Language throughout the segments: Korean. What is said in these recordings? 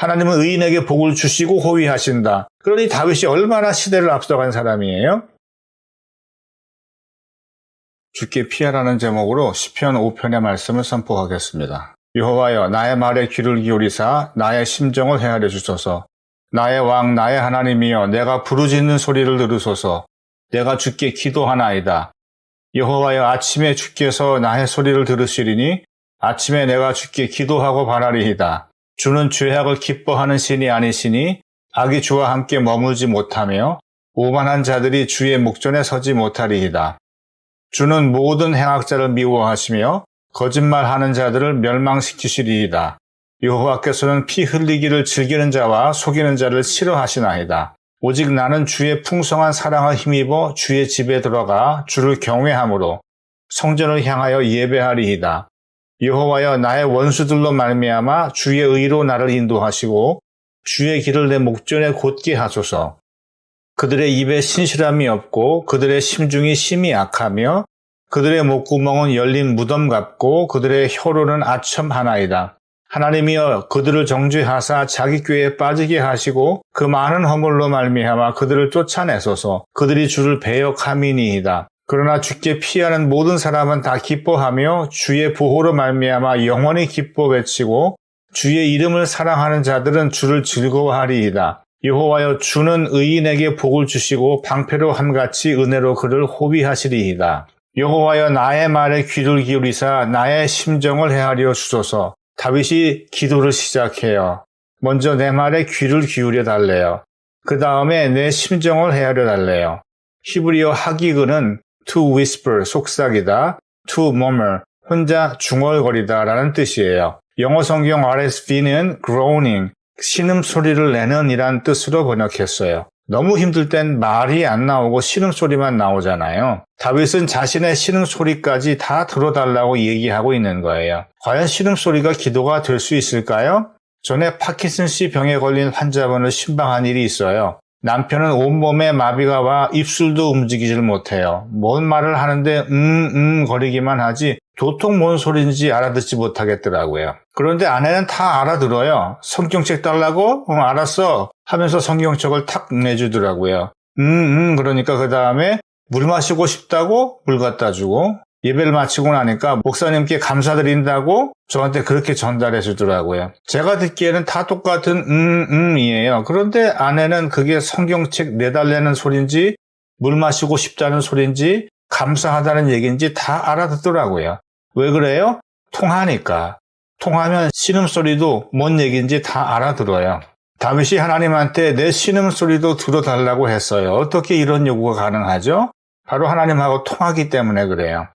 하나님은 의인에게 복을 주시고 호위하신다. 그러니 다윗이 얼마나 시대를 앞서간 사람이에요? 주께 피하라는 제목으로 시편 5편의 말씀을 선포하겠습니다. 여호와여, 나의 말에 귀를 기울이사 나의 심정을 헤아려 주소서. 나의 왕 나의 하나님이여, 내가 부르짖는 소리를 들으소서. 내가 주께 기도하나이다. 여호와여, 아침에 주께서 나의 소리를 들으시리니 아침에 내가 주께 기도하고 바라리이다. 주는 죄악을 기뻐하는 신이 아니시니 악이 주와 함께 머물지 못하며 오만한 자들이 주의 목전에 서지 못하리이다. 주는 모든 행악자를 미워하시며 거짓말하는 자들을 멸망시키시리이다. 여호와께서는 피 흘리기를 즐기는 자와 속이는 자를 싫어하시나이다. 오직 나는 주의 풍성한 사랑을 힘입어 주의 집에 들어가 주를 경외함으로 성전을 향하여 예배하리이다. 여호와여, 나의 원수들로 말미암아 주의 의로 나를 인도하시고 주의 길을 내 목전에 곧게 하소서. 그들의 입에 신실함이 없고 그들의 심중이 심히 악하며 그들의 목구멍은 열린 무덤 같고 그들의 혀로는 아첨하나이다. 하나님이여, 그들을 정죄하사 자기 꾀에 빠지게 하시고 그 많은 허물로 말미암아 그들을 쫓아내소서. 그들이 주를 배역함이니이다. 그러나 주께 피하는 모든 사람은 다 기뻐하며 주의 보호로 말미암아 영원히 기뻐 외치고 주의 이름을 사랑하는 자들은 주를 즐거워하리이다. 여호와여, 주는 의인에게 복을 주시고 방패로 함같이 은혜로 그를 호위하시리이다. 여호와여, 나의 말에 귀를 기울이사 나의 심정을 헤아려 주소서. 다윗이 기도를 시작해요. 먼저 내 말에 귀를 기울여 달래요. 그 다음에 내 심정을 헤아려 달래요. 히브리어 하기근은 to whisper, 속삭이다, to murmur, 혼자 중얼거리다 라는 뜻이에요. 영어 성경 RSV는 groaning, 신음소리를 내는 이란 뜻으로 번역했어요. 너무 힘들 땐 말이 안 나오고 신음소리만 나오잖아요. 다윗은 자신의 신음소리까지 다 들어달라고 얘기하고 있는 거예요. 과연 신음소리가 기도가 될 수 있을까요? 전에 파킨슨씨 병에 걸린 환자분을 신방한 일이 있어요. 남편은 온몸에 마비가 와 입술도 움직이질 못해요. 뭔 말을 하는데 거리기만 하지 도통 뭔 소리인지 알아듣지 못하겠더라고요. 그런데 아내는 다 알아들어요. 성경책 달라고? 알았어 하면서 성경책을 탁 내주더라고요. 그러니까 그 다음에 물 마시고 싶다고 물 갖다 주고 예배를 마치고 나니까 목사님께 감사드린다고 저한테 그렇게 전달해 주더라고요. 제가 듣기에는 다 똑같은 이에요. 그런데 아내는 그게 성경책 내달라는 소린지 물 마시고 싶다는 소린지 감사하다는 얘기인지 다 알아듣더라고요. 왜 그래요? 통하니까. 통하면 신음소리도 뭔 얘기인지 다 알아들어요. 다윗이 하나님한테 내 신음소리도 들어달라고 했어요. 어떻게 이런 요구가 가능하죠? 바로 하나님하고 통하기 때문에 그래요.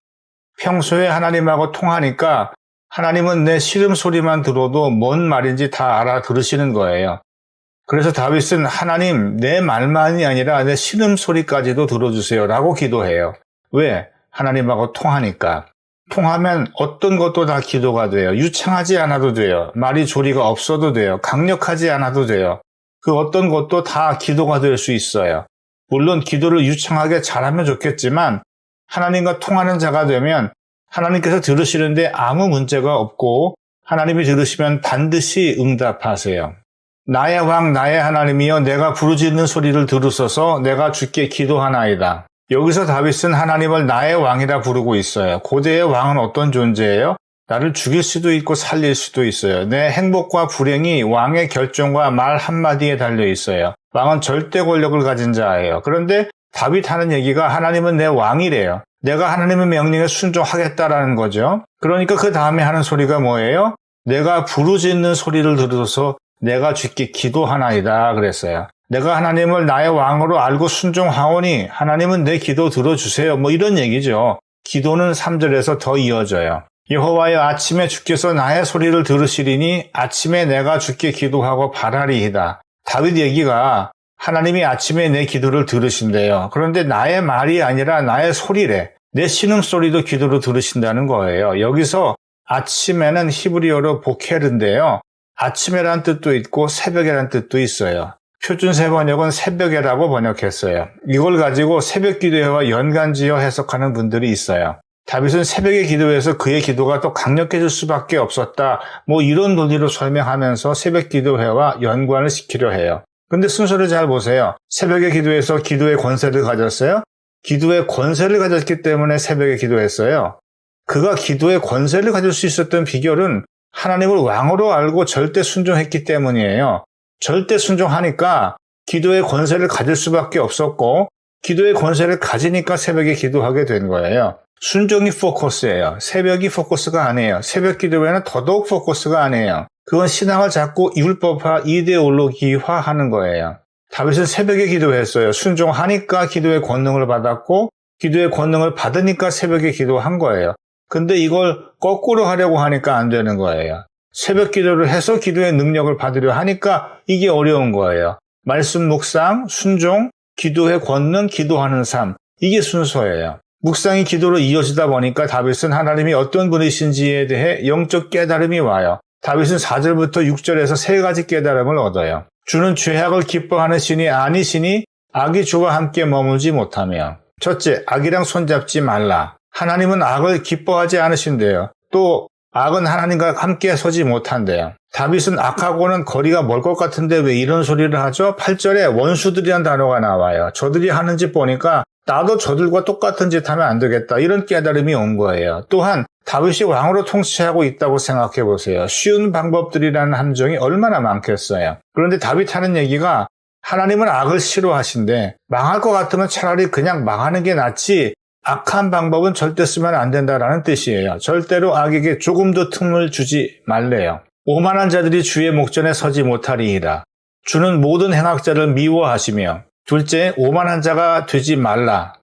평소에 하나님하고 통하니까 하나님은 내 신음소리만 들어도 뭔 말인지 다 알아들으시는 거예요. 그래서 다윗은 하나님, 내 말만이 아니라 내 신음소리까지도 들어주세요 라고 기도해요. 왜? 하나님하고 통하니까. 통하면 어떤 것도 다 기도가 돼요. 유창하지 않아도 돼요. 말이 조리가 없어도 돼요. 강력하지 않아도 돼요. 그 어떤 것도 다 기도가 될 수 있어요. 물론 기도를 유창하게 잘하면 좋겠지만 하나님과 통하는 자가 되면 하나님께서 들으시는데 아무 문제가 없고 하나님이 들으시면 반드시 응답하세요. 나의 왕 나의 하나님이여, 내가 부르짖는 소리를 들으소서. 내가 주께 기도하나이다. 여기서 다윗은 하나님을 나의 왕이라 부르고 있어요. 고대의 왕은 어떤 존재예요? 나를 죽일 수도 있고 살릴 수도 있어요. 내 행복과 불행이 왕의 결정과 말 한마디에 달려 있어요. 왕은 절대 권력을 가진 자예요. 그런데 다윗 하는 얘기가 하나님은 내 왕이래요. 내가 하나님의 명령에 순종하겠다라는 거죠. 그러니까 그 다음에 하는 소리가 뭐예요? 내가 부르짖는 소리를 들어서 내가 주께 기도하나이다 그랬어요. 내가 하나님을 나의 왕으로 알고 순종하오니 하나님은 내 기도 들어주세요. 뭐 이런 얘기죠. 기도는 3절에서 더 이어져요. 여호와여, 아침에 주께서 나의 소리를 들으시리니 아침에 내가 주께 기도하고 바라리이다. 다윗 얘기가 하나님이 아침에 내 기도를 들으신대요. 그런데 나의 말이 아니라 나의 소리래. 내 신음소리도 기도로 들으신다는 거예요. 여기서 아침에는 히브리어로 보켈인데요. 아침에란 뜻도 있고 새벽이란 뜻도 있어요. 표준세 번역은 새벽에라고 번역했어요. 이걸 가지고 새벽 기도회와 연간지어 해석하는 분들이 있어요. 다윗은 새벽에 기도해서 그의 기도가 또 강력해질 수밖에 없었다. 이런 논리로 설명하면서 새벽 기도회와 연관을 시키려 해요. 근데 순서를 잘 보세요. 새벽에 기도해서 기도의 권세를 가졌어요? 기도의 권세를 가졌기 때문에 새벽에 기도했어요. 그가 기도의 권세를 가질 수 있었던 비결은 하나님을 왕으로 알고 절대 순종했기 때문이에요. 절대 순종하니까 기도의 권세를 가질 수밖에 없었고 기도의 권세를 가지니까 새벽에 기도하게 된 거예요. 순종이 포커스예요. 새벽이 포커스가 아니에요. 새벽 기도에는 더더욱 포커스가 아니에요. 그건 신앙을 자꾸 율법화, 이데올로기화하는 거예요. 다윗은 새벽에 기도했어요. 순종하니까 기도의 권능을 받았고 기도의 권능을 받으니까 새벽에 기도한 거예요. 근데 이걸 거꾸로 하려고 하니까 안 되는 거예요. 새벽 기도를 해서 기도의 능력을 받으려 하니까 이게 어려운 거예요. 말씀 묵상, 순종, 기도의 권능, 기도하는 삶. 이게 순서예요. 묵상이 기도로 이어지다 보니까 다윗은 하나님이 어떤 분이신지에 대해 영적 깨달음이 와요. 다윗은 4절부터 6절에서 세 가지 깨달음을 얻어요. 주는 죄악을 기뻐하는 신이 아니시니 악이 주와 함께 머물지 못하며. 첫째, 악이랑 손잡지 말라. 하나님은 악을 기뻐하지 않으신대요. 또 악은 하나님과 함께 서지 못한대요. 다윗은 악하고는 거리가 멀 것 같은데 왜 이런 소리를 하죠? 8절에 원수들이란 단어가 나와요. 저들이 하는 짓 보니까 나도 저들과 똑같은 짓 하면 안 되겠다. 이런 깨달음이 온 거예요. 또한 다윗이 왕으로 통치하고 있다고 생각해 보세요. 쉬운 방법들이라는 함정이 얼마나 많겠어요. 그런데 다윗 하는 얘기가 하나님은 악을 싫어하신대. 망할 것 같으면 차라리 그냥 망하는 게 낫지 악한 방법은 절대 쓰면 안 된다라는 뜻이에요. 절대로 악에게 조금도 틈을 주지 말래요. 오만한 자들이 주의 목전에 서지 못하리이다. 주는 모든 행악자를 미워하시며. 둘째, 오만한 자가 되지 말라.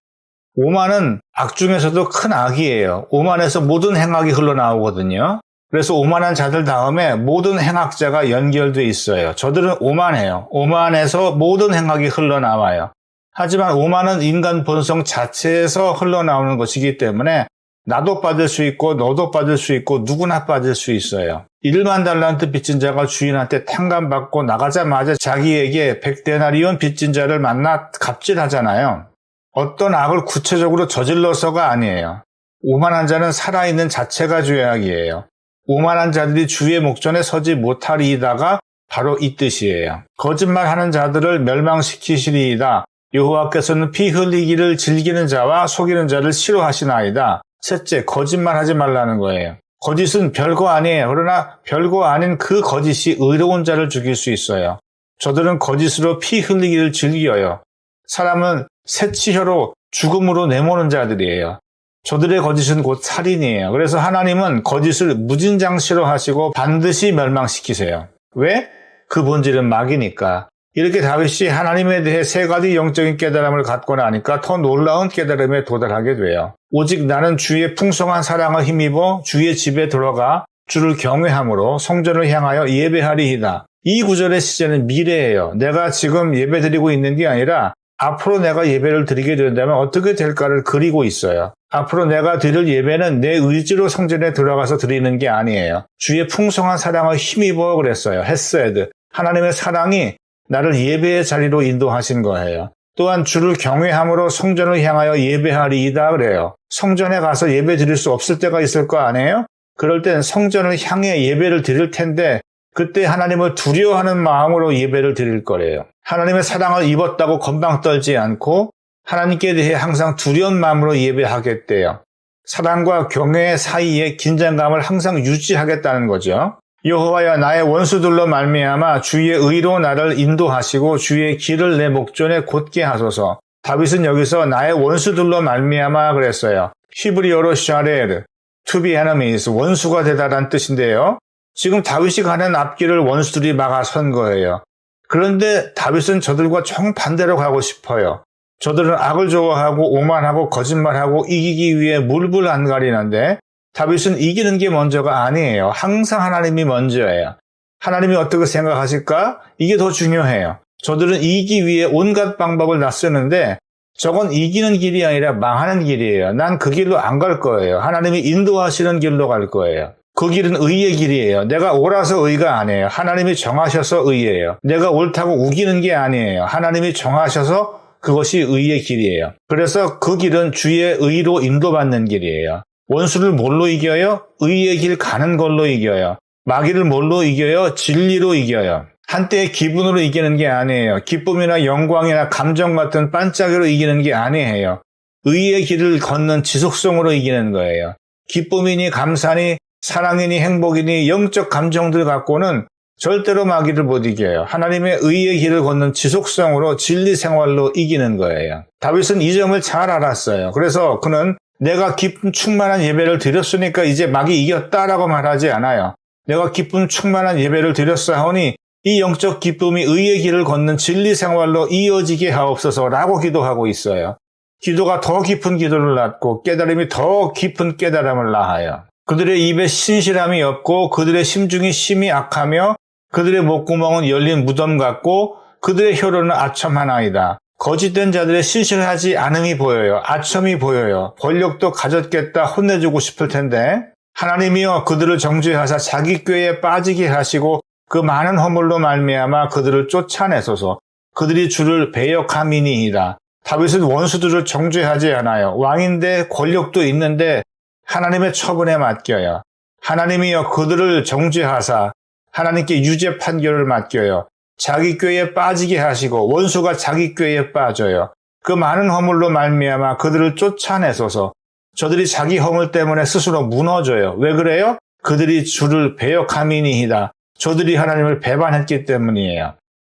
오만은 악 중에서도 큰 악이에요. 오만에서 모든 행악이 흘러나오거든요. 그래서 오만한 자들 다음에 모든 행악자가 연결돼 있어요. 저들은 오만해요. 오만에서 모든 행악이 흘러나와요. 하지만 오만은 인간 본성 자체에서 흘러나오는 것이기 때문에 나도 빠질 수 있고 너도 빠질 수 있고 누구나 빠질 수 있어요. 1만 달란트 빚진 자가 주인한테 탕감받고 나가자마자 자기에게 100데나리온 빚진 자를 만나 갑질하잖아요. 어떤 악을 구체적으로 저질러서가 아니에요. 오만한 자는 살아있는 자체가 죄악이에요. 오만한 자들이 주의 목전에 서지 못하리이다가 바로 이 뜻이에요. 거짓말하는 자들을 멸망시키시리이다. 여호와께서는 피 흘리기를 즐기는 자와 속이는 자를 싫어하시나이다. 셋째, 거짓말하지 말라는 거예요. 거짓은 별거 아니에요. 그러나 별거 아닌 그 거짓이 의로운 자를 죽일 수 있어요. 저들은 거짓으로 피 흘리기를 즐겨요. 사람은 새치혀로 죽음으로 내모는 자들이에요. 저들의 거짓은 곧 살인이에요. 그래서 하나님은 거짓을 무진장시로 하시고 반드시 멸망시키세요. 왜? 그 본질은 막이니까. 이렇게 다윗이 하나님에 대해 세 가지 영적인 깨달음을 갖고 나니까 더 놀라운 깨달음에 도달하게 돼요. 오직 나는 주의 풍성한 사랑을 힘입어 주의 집에 들어가 주를 경외함으로 성전을 향하여 예배하리이다. 이 구절의 시제는 미래예요. 내가 지금 예배드리고 있는 게 아니라 앞으로 내가 예배를 드리게 된다면 어떻게 될까를 그리고 있어요. 앞으로 내가 드릴 예배는 내 의지로 성전에 들어가서 드리는 게 아니에요. 주의 풍성한 사랑을 힘입어 그랬어요. 헤세드. 하나님의 사랑이 나를 예배의 자리로 인도하신 거예요. 또한 주를 경외함으로 성전을 향하여 예배하리이다 그래요. 성전에 가서 예배 드릴 수 없을 때가 있을 거 아니에요? 그럴 땐 성전을 향해 예배를 드릴 텐데 그때 하나님을 두려워하는 마음으로 예배를 드릴 거래요. 하나님의 사랑을 입었다고 건방 떨지 않고 하나님께 대해 항상 두려운 마음으로 예배하겠대요. 사랑과 경외 사이에 긴장감을 항상 유지하겠다는 거죠. 여호와여 나의 원수들로 말미암아 주의 의로 나를 인도하시고 주의 길을 내 목전에 곧게 하소서. 다윗은 여기서 나의 원수들로 말미암아 그랬어요. 히브리어로 샤레르, to be enemies, 원수가 되다란 뜻인데요. 지금 다윗이 가는 앞길을 원수들이 막아선 거예요. 그런데 다윗은 저들과 정반대로 가고 싶어요. 저들은 악을 좋아하고 오만하고 거짓말하고 이기기 위해 물불 안 가리는데 다윗은 이기는 게 먼저가 아니에요. 항상 하나님이 먼저예요. 하나님이 어떻게 생각하실까? 이게 더 중요해요. 저들은 이기기 위해 온갖 방법을 낯쓰는데 저건 이기는 길이 아니라 망하는 길이에요. 난 그 길로 안 갈 거예요. 하나님이 인도하시는 길로 갈 거예요. 그 길은 의의 길이에요. 내가 옳아서 의가 아니에요. 하나님이 정하셔서 의예요. 내가 옳다고 우기는 게 아니에요. 하나님이 정하셔서 그것이 의의 길이에요. 그래서 그 길은 주의 의로 인도받는 길이에요. 원수를 뭘로 이겨요? 의의 길 가는 걸로 이겨요. 마귀를 뭘로 이겨요? 진리로 이겨요. 한때의 기분으로 이기는 게 아니에요. 기쁨이나 영광이나 감정 같은 반짝이로 이기는 게 아니에요. 의의 길을 걷는 지속성으로 이기는 거예요. 기쁨이니 감사니 사랑이니 행복이니 영적 감정들 갖고는 절대로 마귀를 못 이겨요. 하나님의 의의 길을 걷는 지속성으로 진리 생활로 이기는 거예요. 다윗은 이 점을 잘 알았어요. 그래서 그는 내가 기쁨 충만한 예배를 드렸으니까 이제 마귀 이겼다라고 말하지 않아요. 내가 기쁨 충만한 예배를 드렸사오니 이 영적 기쁨이 의의 길을 걷는 진리 생활로 이어지게 하옵소서라고 기도하고 있어요. 기도가 더 깊은 기도를 낳고 깨달음이 더 깊은 깨달음을 낳아요. 그들의 입에 신실함이 없고 그들의 심중이 심히 악하며 그들의 목구멍은 열린 무덤 같고 그들의 혀로는 아첨하나이다. 거짓된 자들의 신실하지 않음이 보여요. 아첨이 보여요. 권력도 가졌겠다 혼내주고 싶을 텐데 하나님이여 그들을 정죄하사 자기 꾀에 빠지게 하시고 그 많은 허물로 말미암아 그들을 쫓아내소서. 그들이 주를 배역함이니이다. 다윗은 원수들을 정죄하지 않아요. 왕인데 권력도 있는데 하나님의 처분에 맡겨요. 하나님이여 그들을 정죄하사 하나님께 유죄 판결을 맡겨요. 자기 꾀에 빠지게 하시고 원수가 자기 꾀에 빠져요. 그 많은 허물로 말미암아 그들을 쫓아내소서. 저들이 자기 허물 때문에 스스로 무너져요. 왜 그래요? 그들이 주를 배역함이니이다. 저들이 하나님을 배반했기 때문이에요.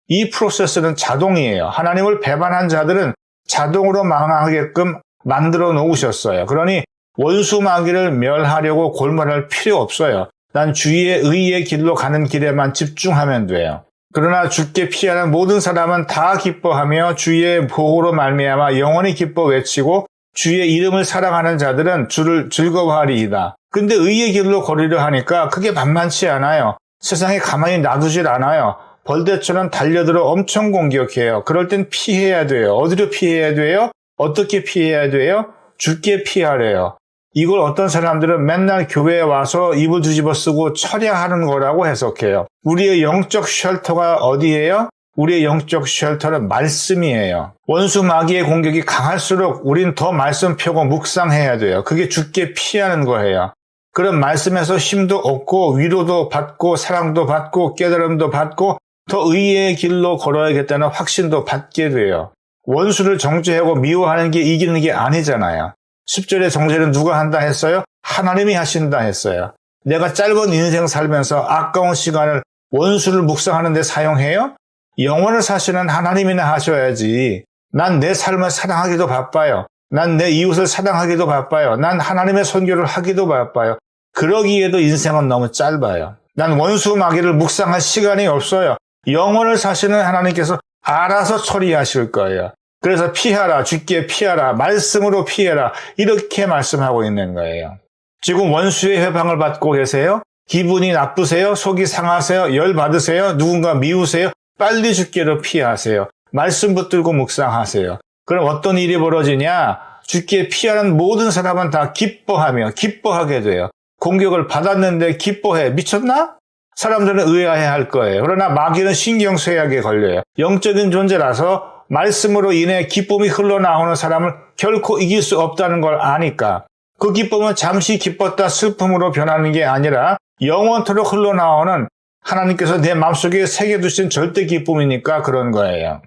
이 프로세스는 자동이에요. 하나님을 배반한 자들은 자동으로 망하게끔 만들어 놓으셨어요. 그러니 원수 마귀를 멸하려고 골몰할 필요 없어요. 난 주의 의의 길로 가는 길에만 집중하면 돼요. 그러나 주께 피하는 모든 사람은 다 기뻐하며 주의 보호로 말미암아 영원히 기뻐 외치고 주의 이름을 사랑하는 자들은 주를 즐거워하리이다. 근데 의의 길로 걸으려 하니까 그게 만만치 않아요. 세상에 가만히 놔두질 않아요. 벌떼처럼 달려들어 엄청 공격해요. 그럴 땐 피해야 돼요. 어디로 피해야 돼요? 어떻게 피해야 돼요? 주께 피하래요. 이걸 어떤 사람들은 맨날 교회에 와서 입을 뒤집어 쓰고 철야하는 거라고 해석해요. 우리의 영적 쉘터가 어디예요? 우리의 영적 쉘터는 말씀이에요. 원수 마귀의 공격이 강할수록 우린 더 말씀 펴고 묵상해야 돼요. 그게 주께 피하는 거예요. 그런 말씀에서 힘도 얻고 위로도 받고 사랑도 받고 깨달음도 받고 더 의의 길로 걸어야겠다는 확신도 받게 돼요. 원수를 정죄하고 미워하는 게 이기는 게 아니잖아요. 10절의 정죄는 누가 한다 했어요? 하나님이 하신다 했어요. 내가 짧은 인생 살면서 아까운 시간을 원수를 묵상하는 데 사용해요? 영원을 사시는 하나님이나 하셔야지. 난 내 삶을 사랑하기도 바빠요. 난 내 이웃을 사랑하기도 바빠요. 난 하나님의 선교를 하기도 바빠요. 그러기에도 인생은 너무 짧아요. 난 원수 마귀를 묵상할 시간이 없어요. 영원을 사시는 하나님께서 알아서 처리하실 거예요. 그래서 피하라, 주께 피하라, 말씀으로 피해라 이렇게 말씀하고 있는 거예요. 지금 원수의 회방을 받고 계세요? 기분이 나쁘세요? 속이 상하세요? 열받으세요? 누군가 미우세요? 빨리 주께로 피하세요. 말씀 붙들고 묵상하세요. 그럼 어떤 일이 벌어지냐? 주께 피하는 모든 사람은 다 기뻐하게 돼요. 공격을 받았는데 기뻐해. 미쳤나? 사람들은 의아해할 거예요. 그러나 마귀는 신경쇠약에 걸려요. 영적인 존재라서 말씀으로 인해 기쁨이 흘러나오는 사람을 결코 이길 수 없다는 걸 아니까 그 기쁨은 잠시 기뻤다 슬픔으로 변하는 게 아니라 영원토록 흘러나오는 하나님께서 내 마음속에 새겨두신 절대 기쁨이니까 그런 거예요.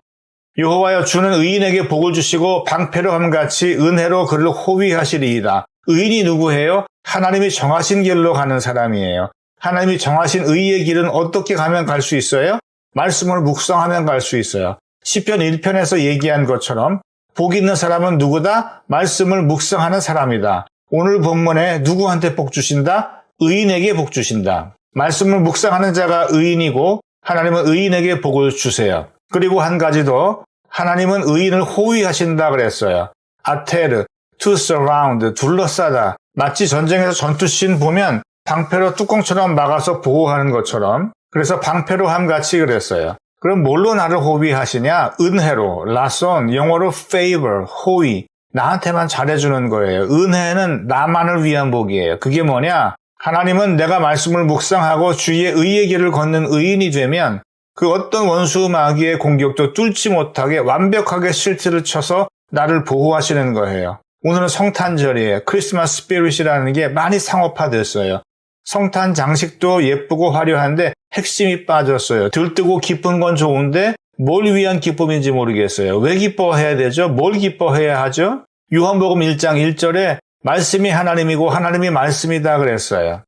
여호와여 주는 의인에게 복을 주시고 방패로 함같이 은혜로 그를 호위하시리이다. 의인이 누구예요? 하나님이 정하신 길로 가는 사람이에요. 하나님이 정하신 의의 길은 어떻게 가면 갈 수 있어요? 말씀을 묵상하면 갈 수 있어요. 시편 1편에서 얘기한 것처럼 복 있는 사람은 누구다? 말씀을 묵상하는 사람이다. 오늘 본문에 누구한테 복 주신다? 의인에게 복 주신다. 말씀을 묵상하는 자가 의인이고 하나님은 의인에게 복을 주세요. 그리고 한 가지 더 하나님은 의인을 호위하신다 그랬어요. 아테르, to surround, 둘러싸다. 마치 전쟁에서 전투씬 보면 방패로 뚜껑처럼 막아서 보호하는 것처럼 그래서 방패로 함같이 그랬어요. 그럼 뭘로 나를 호위하시냐? 은혜로, 라손, 영어로 favor, 호위. 나한테만 잘해주는 거예요. 은혜는 나만을 위한 복이에요. 그게 뭐냐? 하나님은 내가 말씀을 묵상하고 주의 의의 길을 걷는 의인이 되면 그 어떤 원수 마귀의 공격도 뚫지 못하게 완벽하게 실트를 쳐서 나를 보호하시는 거예요. 오늘은 성탄절이에요. 크리스마스 스피릿이라는 게 많이 상업화됐어요. 성탄 장식도 예쁘고 화려한데 핵심이 빠졌어요. 들뜨고 기쁜 건 좋은데 뭘 위한 기쁨인지 모르겠어요. 왜 기뻐해야 되죠? 뭘 기뻐해야 하죠? 요한복음 1장 1절에 말씀이 하나님이고 하나님이 말씀이다 그랬어요.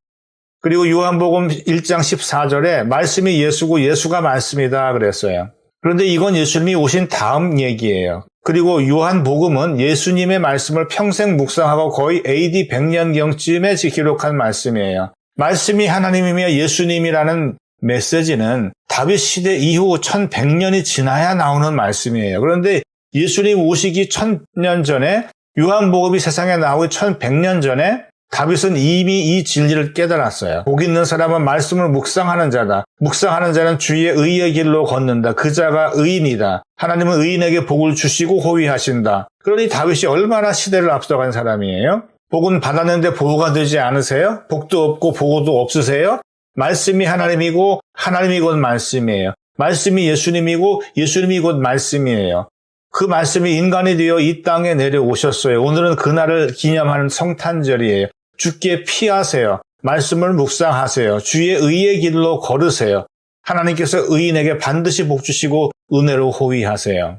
그리고 요한복음 1장 14절에 말씀이 예수고 예수가 말씀이다 그랬어요. 그런데 이건 예수님이 오신 다음 얘기예요. 그리고 요한복음은 예수님의 말씀을 평생 묵상하고 거의 AD 100년경쯤에 기록한 말씀이에요. 말씀이 하나님이며 예수님이라는 메시지는 다윗 시대 이후 1100년이 지나야 나오는 말씀이에요. 그런데 예수님 오시기 1000년 전에 요한복음이 세상에 나오기 1100년 전에 다윗은 이미 이 진리를 깨달았어요. 복 있는 사람은 말씀을 묵상하는 자다. 묵상하는 자는 주의 의의 길로 걷는다. 그 자가 의인이다. 하나님은 의인에게 복을 주시고 호위하신다. 그러니 다윗이 얼마나 시대를 앞서간 사람이에요? 복은 받았는데 보호가 되지 않으세요? 복도 없고 보호도 없으세요? 말씀이 하나님이고 하나님이 곧 말씀이에요. 말씀이 예수님이고 예수님이 곧 말씀이에요. 그 말씀이 인간이 되어 이 땅에 내려오셨어요. 오늘은 그날을 기념하는 성탄절이에요. 주께 피하세요. 말씀을 묵상하세요. 주의 의의 길로 걸으세요. 하나님께서 의인에게 반드시 복 주시고 은혜로 호위하세요.